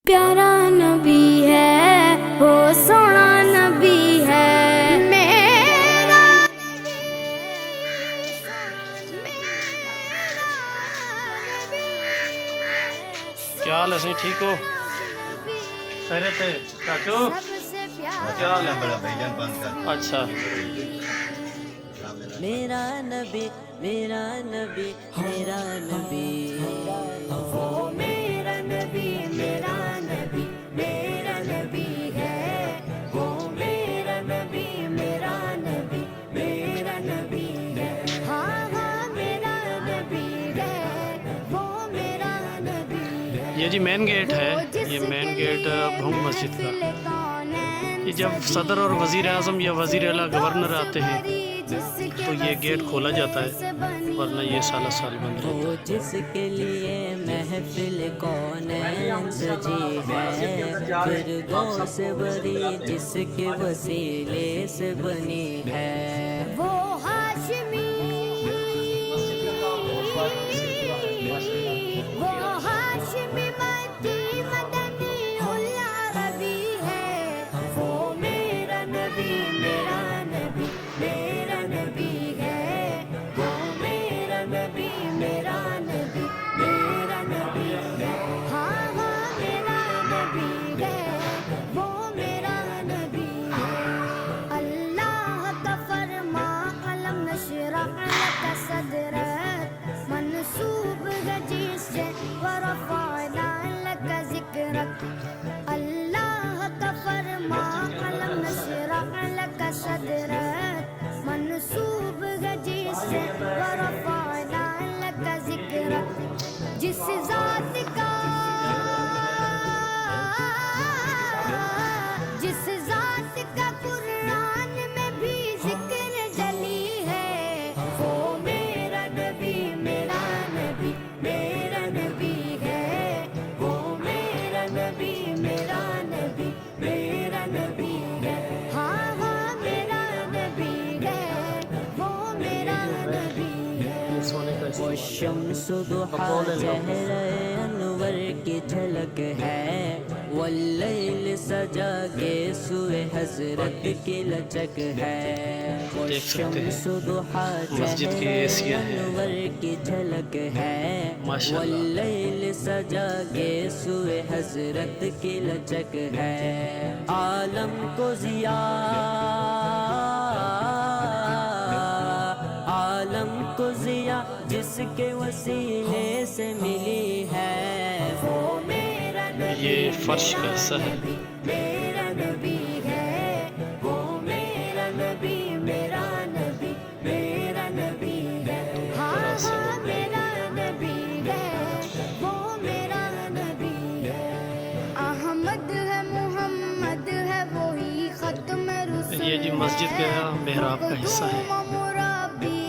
پیارا نبی ہے وہ سونا نبی ہے میرا کیا حال ہے سی ٹھیک ہو خیریت ہے چاچو کیا حال ہے بڑا بھائی جان بند کر اچھا میرا نبی میرا نبی میرا نبی وہ میرا نبی میرا نبی میرا نبی ہے وہ میرا نبی میرا نبی میرا نبی ہے ہاں ہاں میرا نبی ہے وہ میرا نبی ہے یہ جی مین گیٹ ہے یہ مین گیٹ بھونگ مسجد کا یہ جب صدر اور وزیر اعظم یا وزیر اعلیٰ گورنر آتے ہیں تو یہ گیٹ کھولا جاتا ہے ورنہ یہ سالہ سال بند رہتا وہ ہے جس کے لیے محفل کونین سجی ہے فردوس بری جس کے وسیلے سے بنی ہے وہ ہاشمی وہ ہاشمی مکی مدنی العربی ہے وہ میرا نبی میرا نبی میرا نبی ہے وہ میرا نبی میرا نبی میرا نبی ہے ہاں ہاں میرا نبی ہے وہ میرا نبی ہے اللہ کا فرما علم نشرح لک صدرک منصوب ہے جس سے ورفعنا لک ذکرک اللہ کا فرما علم نشرح لک صدرک منصوب ہے جس سے ورفعنا لک ذکرک جس ذات کا جس ذات کا قرآن میں بھی ذکر جلی ہے وہ میرا نبی میرا نبی میرا نبی ہے وہ میرا نبی میرا نبی میرا نبی ہے ہاں ہاں میرا نبی ہے وہ میرا نبی ہے یہ سونے کا وہ شمس ضحا چہرہ انور کی جھلک ہے واللیل سجا کے سوئے حضرت کی لچک ہے وہ دیکھ سکتے ہیں شمس ضحا مسجد کے چہرہ ایسیا ہے انور کی جھلک ہے ماشاءاللہ واللیل سجا کے سوئے حضرت کی لچک ہے عالم کو ضیا عالم کو ضیا جس کے وسیلے سے ملی ہے وہ میرا نبی یہ فرش کا حصہ ہے میرا نبی ہے وہ میرا نبی میرا نبی میرا نبی ہے ہاں ہاں میرا نبی ہے وہ میرا نبی ہے احمد ہے محمد ہے وہی ختم رسول یہ جی مسجد کا محراب کا حصہ ہے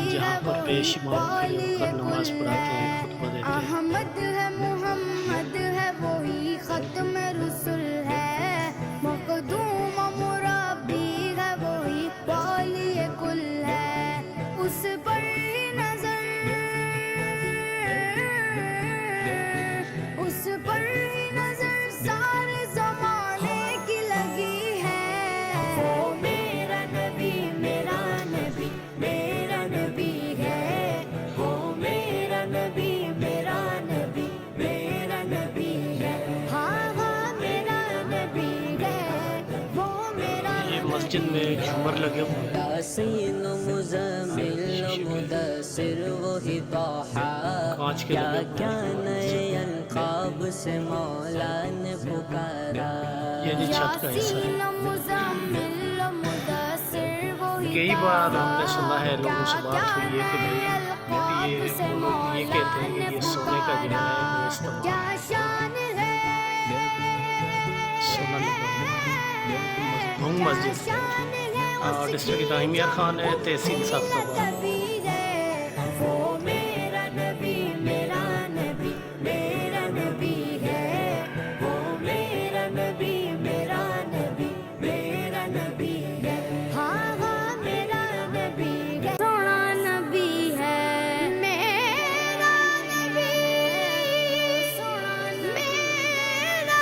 جہاں پر پیش امام کھڑے ہو کر نماز پڑھاتے ہیں خطبہ دیتے ہیں احمد ہے محمد ہے وہی ختم رسول ہے مقدوم مربی ہے وہی والی کل ہے اس پر ہی نظر اس پر ہی نظر سارے زمانے کی لگی ہے وہ میرا نبی میرا نبی میرا نبی ہے وہ میرا نبی میرا نبی میرا نبی ہے ہاں ہاں میرا نبی ہے وہ میرا یہ مسجد میں جھومر لگے ہوئے ہیں یاسین و مزمل و مدثر وہی طٰہٰ کانچ کے کیا لگے ہوئے کیا ہیں نئے القاب سے مولا نے پکارا یہ جی چھت کا حصہ ہے یاسین مزمل مدثر وہی کئی بار ہم نے سنا ہے لوگوں سے بات ہوئی ہے کہ بھائی یہ وہ لوگ یہ کہتے ہیں کہ یہ سونے کا جو ہے وہ استعمال کیا شان ہے سونا لگا ہوا بھونگ مسجد ڈسٹرکٹ ابراہیم یار خان ہے تحصیل سابقہ وہ میرا نبی میرا نبی میرا نبی ہے وہ میرا نبی میرا نبی میرا نبی ہے ہاں ہاں میرا نبی ہے سونا نبی ہے میرا نبی سونا میرا